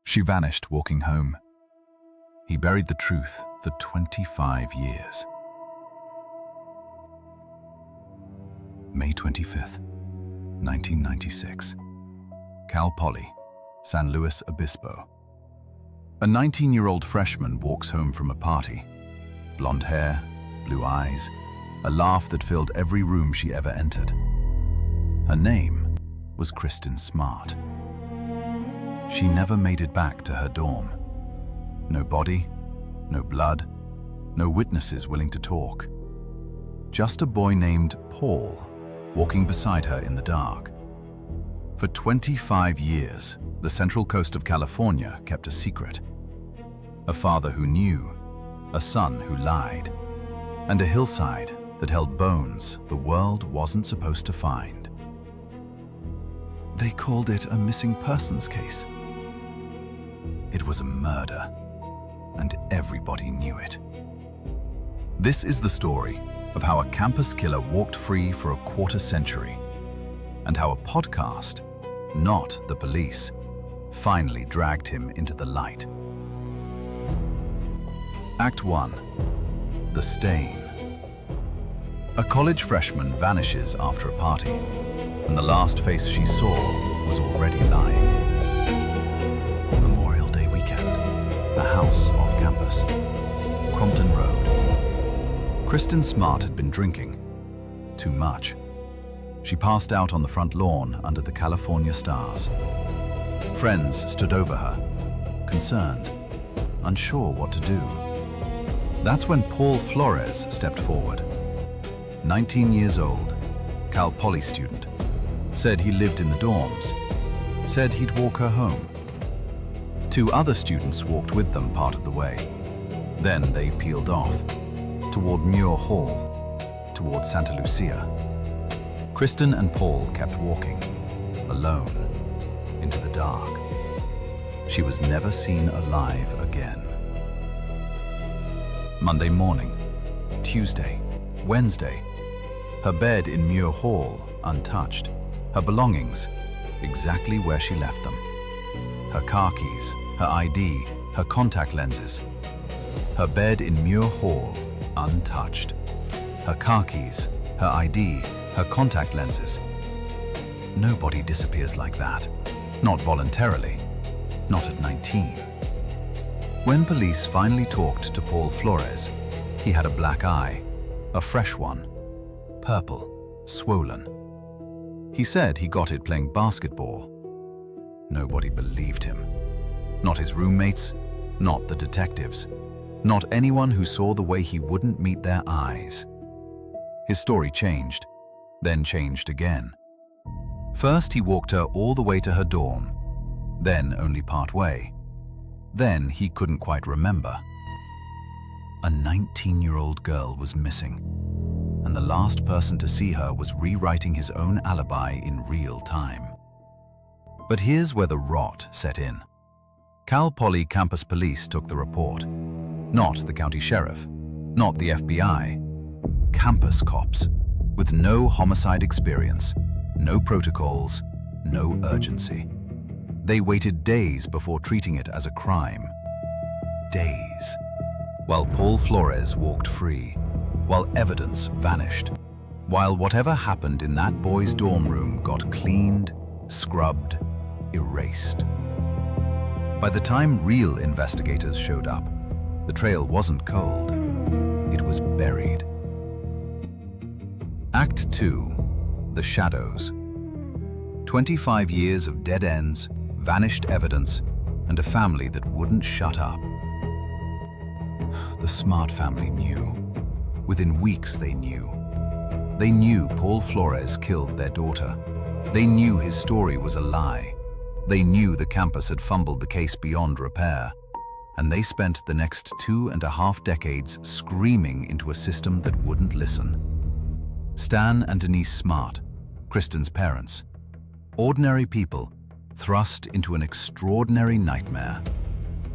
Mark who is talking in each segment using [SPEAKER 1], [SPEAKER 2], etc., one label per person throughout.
[SPEAKER 1] She vanished walking home. He buried the truth for 25 years. May 25th, 1996. Cal Poly, San Luis Obispo. A 19-year-old freshman walks home from a party. Blonde hair, blue eyes, a laugh that filled every room she ever entered. Her name was Kristin Smart. She never made it back to her dorm. No body, no blood, no witnesses willing to talk. Just a boy named Paul walking beside her in the dark. For 25 years, the Central Coast of California kept a secret. A father who knew, a son who lied, and a hillside that held bones the world wasn't supposed to find. They called it a missing persons case. It was a murder, and everybody knew it. This is the story of how a campus killer walked free for a quarter century, and how a podcast, not the police, finally dragged him into the light. Act 1. The Stain. A college freshman vanishes after a party, and the last face she saw was already lying. Memorial Day weekend, a house off campus, Crompton Road. Kristin Smart had been drinking. Too much. She passed out on the front lawn under the California stars. Friends stood over her, concerned, unsure what to do. That's when Paul Flores stepped forward. 19 years old, Cal Poly student, said he lived in the dorms, said he'd walk her home. 2 other students walked with them part of the way. Then they peeled off, toward Muir Hall, toward Santa Lucia. Kristin and Paul kept walking, alone, into the dark. She was never seen alive again. Monday morning, Tuesday, Wednesday. Her bed in Muir Hall untouched. Her belongings exactly where she left them. Her car keys, her ID, her contact lenses. Her bed in Muir Hall untouched. Her car keys, her ID, her contact lenses. Nobody disappears like that. Not voluntarily. Not at 19. When police finally talked to Paul Flores, he had a black eye, a fresh one, purple, swollen. He said he got it playing basketball. Nobody believed him. Not his roommates, not the detectives, not anyone who saw the way he wouldn't meet their eyes. His story changed, then changed again. First he walked her all the way to her dorm, then only part way. Then he couldn't quite remember. A 19-year-old girl was missing, and the last person to see her was rewriting his own alibi in real time. But here's where the rot set in. Cal Poly campus police took the report. Not the county sheriff, not the FBI. Campus cops, with no homicide experience, no protocols, no urgency. They waited days before treating it as a crime. Days. While Paul Flores walked free, while evidence vanished, while whatever happened in that boy's dorm room got cleaned, scrubbed, erased. By the time real investigators showed up, the trail wasn't cold. It was buried. Act 2. The Shadows. 25 years of dead ends, vanished evidence, and a family that wouldn't shut up. The Smart family knew. Within weeks they knew. They knew Paul Flores killed their daughter. They knew his story was a lie. They knew the campus had fumbled the case beyond repair. And they spent the next 2.5 decades screaming into a system that wouldn't listen. Stan and Denise Smart, Kristin's parents. Ordinary people thrust into an extraordinary nightmare.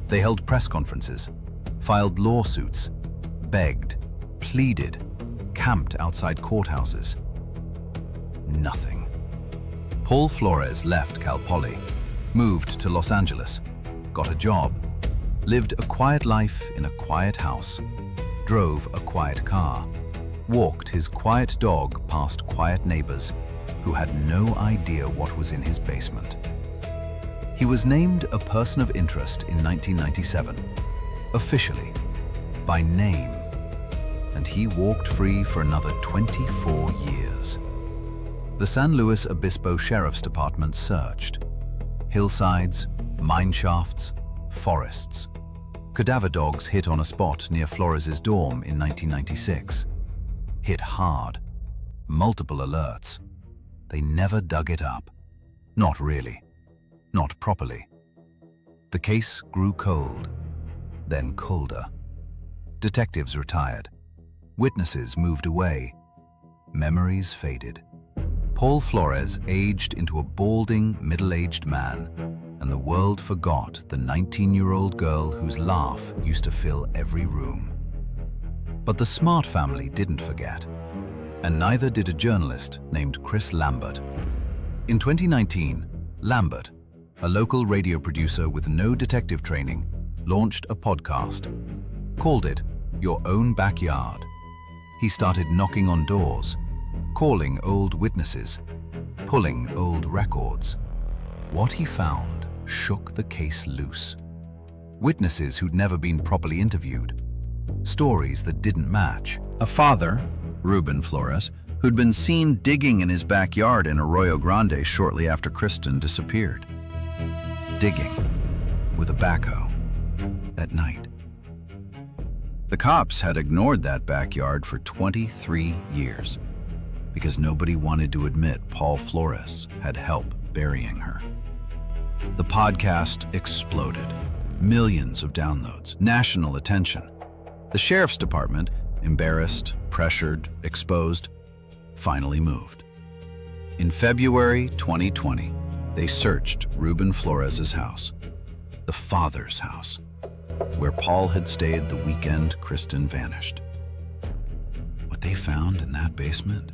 [SPEAKER 1] They held press conferences, filed lawsuits, begged, pleaded, camped outside courthouses. Nothing. Paul Flores left Cal Poly, moved to Los Angeles, got a job, lived a quiet life in a quiet house, drove a quiet car, walked his quiet dog past quiet neighbors who had no idea what was in his basement. He was named a person of interest in 1997, officially, by name, and he walked free for another 24 years. The San Luis Obispo Sheriff's Department searched hillsides, mine shafts, forests. Cadaver dogs hit on a spot near Flores' dorm in 1996. Hit hard. Multiple alerts. They never dug it up. Not really. Not properly. The case grew cold, then colder. Detectives retired. Witnesses moved away. Memories faded. Paul Flores aged into a balding, middle-aged man, and the world forgot the 19-year-old girl whose laugh used to fill every room. But the Smart family didn't forget, and neither did a journalist named Chris Lambert. In 2019, Lambert, a local radio producer with no detective training, launched a podcast. Called it Your Own Backyard. He started knocking on doors, calling old witnesses, pulling old records. What he found shook the case loose. Witnesses who'd never been properly interviewed. Stories that didn't match. A father, Ruben Flores, who'd been seen digging in his backyard in Arroyo Grande shortly after Kristin disappeared. Digging with a backhoe at night. The cops had ignored that backyard for 23 years because nobody wanted to admit Paul Flores had help burying her. The podcast exploded. Millions of downloads, national attention. The sheriff's department, embarrassed, pressured, exposed, finally moved. In February 2020, they searched Ruben Flores' house, the father's house, where Paul had stayed the weekend Kristin vanished. What they found in that basement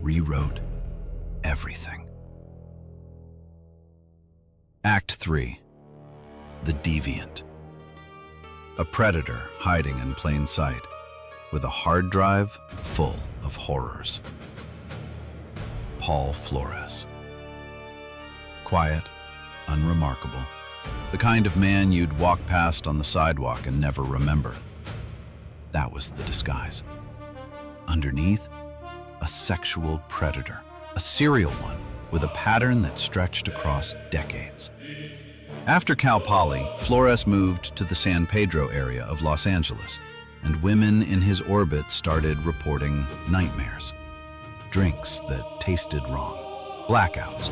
[SPEAKER 1] rewrote everything. Act 3. The Deviant. A predator hiding in plain sight, with a hard drive full of horrors. Paul Flores. Quiet, unremarkable. The kind of man you'd walk past on the sidewalk and never remember. That was the disguise. Underneath, a sexual predator, a serial one with a pattern that stretched across decades. After Cal Poly, Flores moved to the San Pedro area of Los Angeles, and women in his orbit started reporting nightmares. Drinks that tasted wrong, blackouts,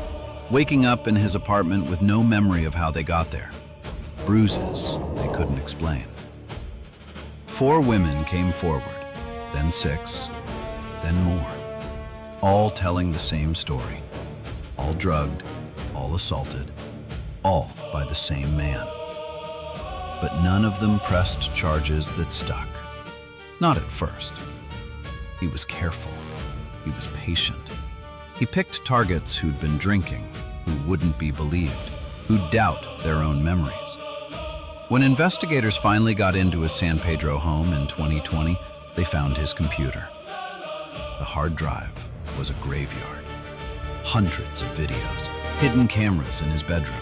[SPEAKER 1] waking up in his apartment with no memory of how they got there, bruises they couldn't explain. 4 women came forward, then 6, then more, all telling the same story, all drugged, all assaulted, all by the same man. But none of them pressed charges that stuck. Not at first. He was careful. He was patient. He picked targets who'd been drinking, who wouldn't be believed, who'd doubt their own memories. When investigators finally got into his San Pedro home in 2020, they found his computer. The hard drive was a graveyard. Hundreds of videos, hidden cameras in his bedroom.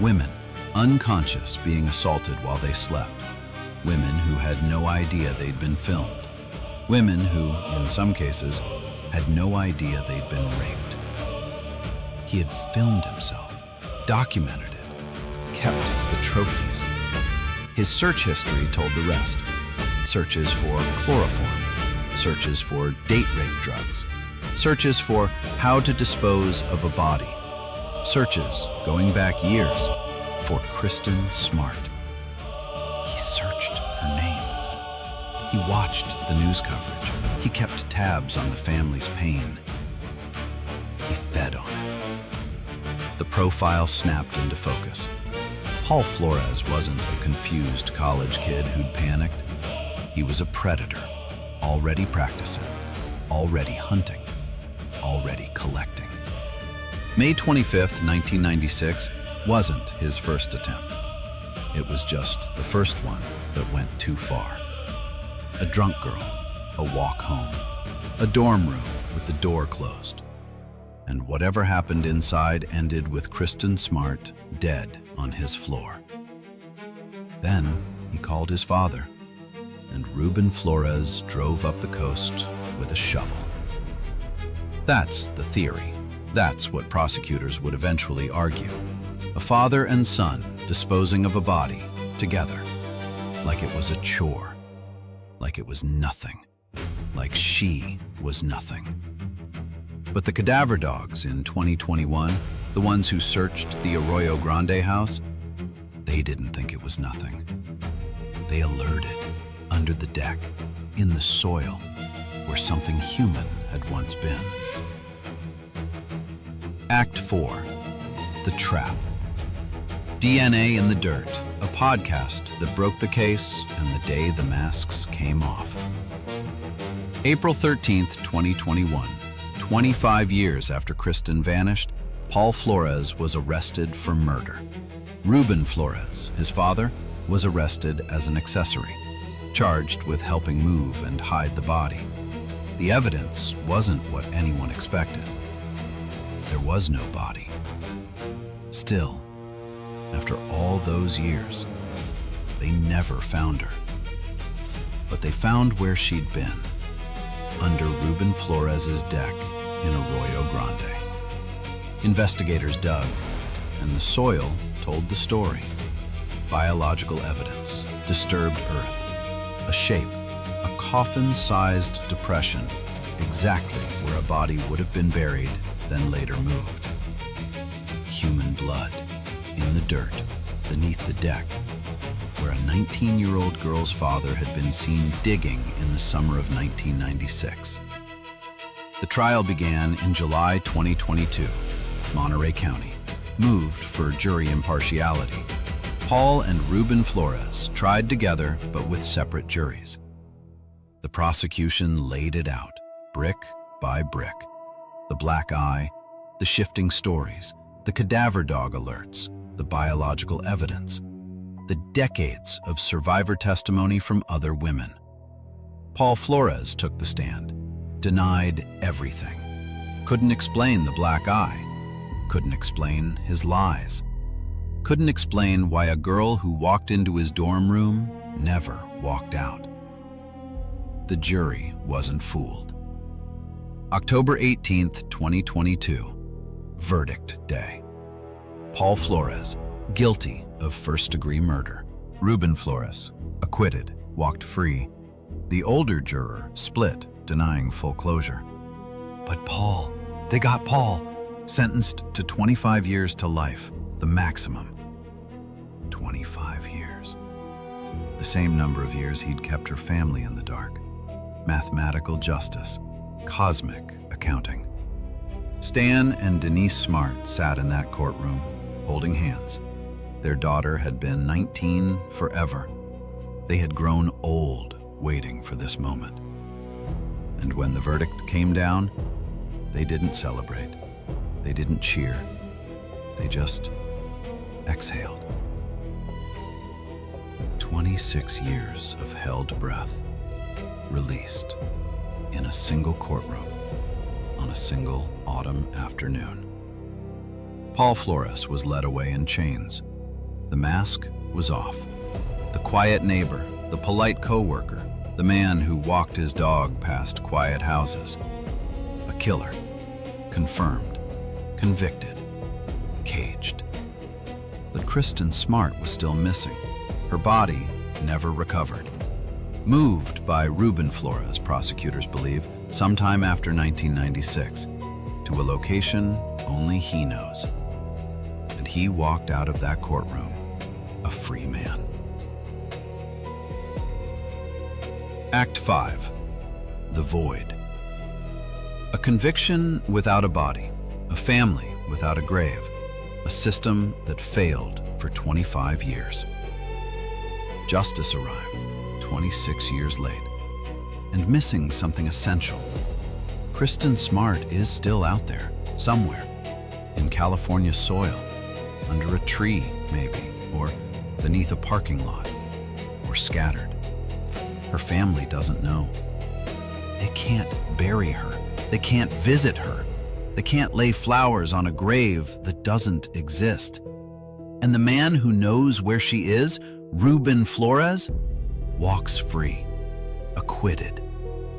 [SPEAKER 1] Women, unconscious, being assaulted while they slept. Women who had no idea they'd been filmed. Women who, in some cases, had no idea they'd been raped. He had filmed himself, documented it, kept the trophies. His search history told the rest. Searches for chloroform, searches for date rape drugs, searches for how to dispose of a body, searches going back years for Kristin-Smart. He searched her name. He watched the news coverage. He kept tabs on the family's pain. He fed on it. The profile snapped into focus. Paul Flores wasn't a confused college kid who'd panicked. He was a predator, already practicing, already hunting, already collecting. May 25th, 1996, wasn't his first attempt. It was just the first one that went too far. A drunk girl, a walk home, a dorm room with the door closed. And whatever happened inside ended with Kristin Smart dead on his floor. Then he called his father, and Ruben Flores drove up the coast with a shovel. That's the theory. That's what prosecutors would eventually argue. A father and son disposing of a body together, like it was a chore, like it was nothing, like she was nothing. But the cadaver dogs in 2021, the ones who searched the Arroyo Grande house, they didn't think it was nothing. They alerted, under the deck, in the soil, where something human had once been. Act 4, The Trap. DNA in the Dirt, a podcast that broke the case and the day the masks came off. April 13th, 2021, 25 years after Kristin vanished, Paul Flores was arrested for murder. Ruben Flores, his father, was arrested as an accessory, charged with helping move and hide the body. The evidence wasn't what anyone expected. There was no body. Still, after all those years, they never found her. But they found where she'd been, under Ruben Flores's deck in Arroyo Grande. Investigators dug, and the soil told the story. Biological evidence, disturbed earth, a shape, a coffin-sized depression, exactly where a body would have been buried, then later moved. Human blood, in the dirt, beneath the deck, where a 19-year-old girl's father had been seen digging in the summer of 1996. The trial began in July 2022, Monterey County, moved for jury impartiality. Paul and Ruben Flores tried together, but with separate juries. The prosecution laid it out, brick by brick. The black eye, the shifting stories, the cadaver dog alerts, the biological evidence, the decades of survivor testimony from other women. Paul Flores took the stand, denied everything, couldn't explain the black eye, couldn't explain his lies, couldn't explain why a girl who walked into his dorm room never walked out. The jury wasn't fooled. October 18th, 2022, verdict day. Paul Flores, guilty of first-degree murder. Ruben Flores, acquitted, walked free. The older juror split, denying full closure. But Paul, they got Paul, sentenced to 25 years to life, the maximum. 25 years. The same number of years he'd kept her family in the dark. Mathematical justice, cosmic accounting. Stan and Denise Smart sat in that courtroom, holding hands. Their daughter had been 19 forever. They had grown old waiting for this moment. And when the verdict came down, they didn't celebrate. They didn't cheer. They just exhaled. 26 years of held breath, released in a single courtroom on a single autumn afternoon. Paul Flores was led away in chains. The mask was off. The quiet neighbor, the polite co-worker, the man who walked his dog past quiet houses. A killer, confirmed, convicted, caged. But Kristin Smart was still missing. Her body never recovered. Moved by Ruben Flores, prosecutors believe, sometime after 1996, to a location only he knows. And he walked out of that courtroom a free man. Act 5, The Void. A conviction without a body, a family without a grave, a system that failed for 25 years. Justice arrived 26 years late, and missing something essential. Kristin Smart is still out there, somewhere, in California soil, under a tree, maybe, or beneath a parking lot, or scattered. Her family doesn't know. They can't bury her. They can't visit her. They can't lay flowers on a grave that doesn't exist. And the man who knows where she is, Ruben Flores, walks free, acquitted,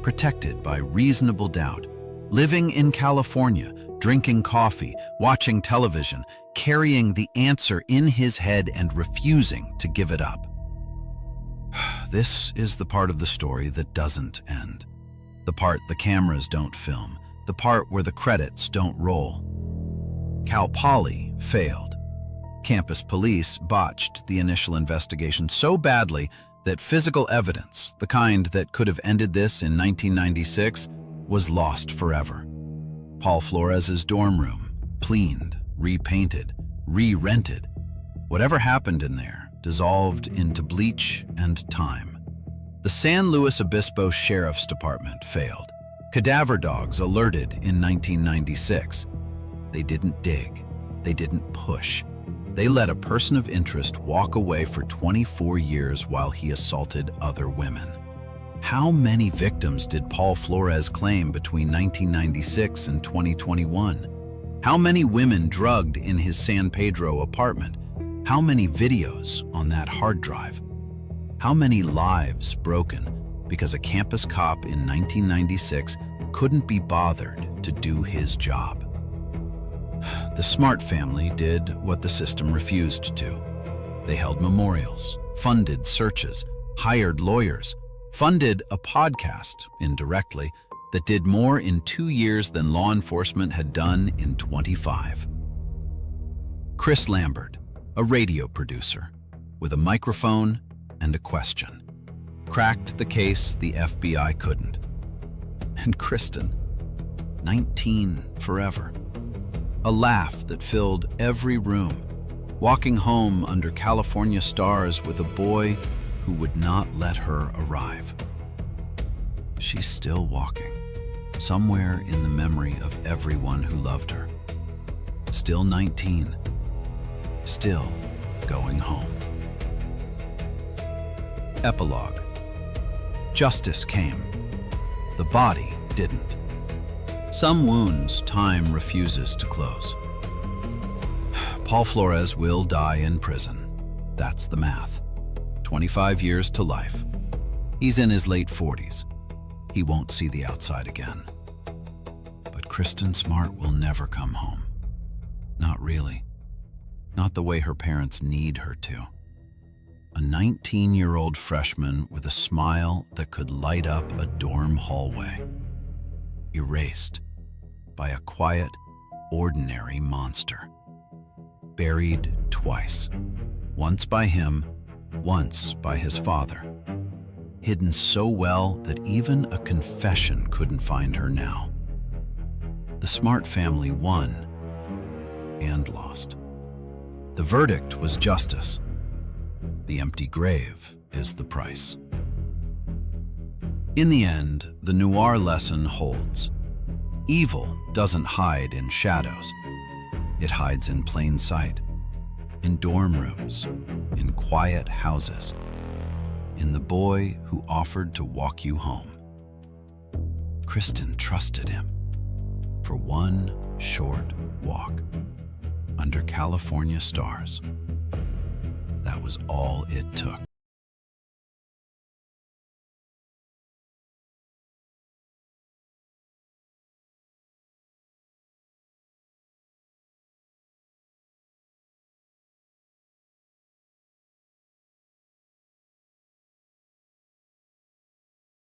[SPEAKER 1] protected by reasonable doubt, living in California, drinking coffee, watching television, carrying the answer in his head and refusing to give it up. This is the part of the story that doesn't end. The part the cameras don't film. The part where the credits don't roll. Cal Poly failed. Campus police botched the initial investigation so badly that physical evidence, the kind that could have ended this in 1996, was lost forever. Paul Flores' dorm room, cleaned, repainted, re-rented. Whatever happened in there dissolved into bleach and time. The San Luis Obispo Sheriff's Department failed. Cadaver dogs alerted in 1996. They didn't dig. They didn't push. They let a person of interest walk away for 24 years while he assaulted other women. How many victims did Paul Flores claim between 1996 and 2021? How many women drugged in his San Pedro apartment? How many videos on that hard drive? How many lives broken because a campus cop in 1996 couldn't be bothered to do his job? The Smart family did what the system refused to. They held memorials, funded searches, hired lawyers, funded a podcast, indirectly, that did more in 2 years than law enforcement had done in 25. Chris Lambert, a radio producer, with a microphone and a question, cracked the case the FBI couldn't. And Kristin, 19 forever. A laugh that filled every room, walking home under California stars with a boy who would not let her arrive. She's still walking, somewhere in the memory of everyone who loved her. Still 19, still going home. Epilogue. Justice came. The body didn't. Some wounds time refuses to close. Paul Flores will die in prison. That's the math. 25 years to life. He's in his late 40s. He won't see the outside again. But Kristin Smart will never come home. Not really. Not the way her parents need her to. A 19-year-old freshman with a smile that could light up a dorm hallway. Erased by a quiet, ordinary monster. Buried twice. Once by him, once by his father. Hidden so well that even a confession couldn't find her now. The Smart family won and lost. The verdict was justice. The empty grave is the price. In the end, the Noir lesson holds. Evil doesn't hide in shadows. It hides in plain sight, in dorm rooms, in quiet houses, in the boy who offered to walk you home. Kristin trusted him for one short walk under California stars. That was all it took.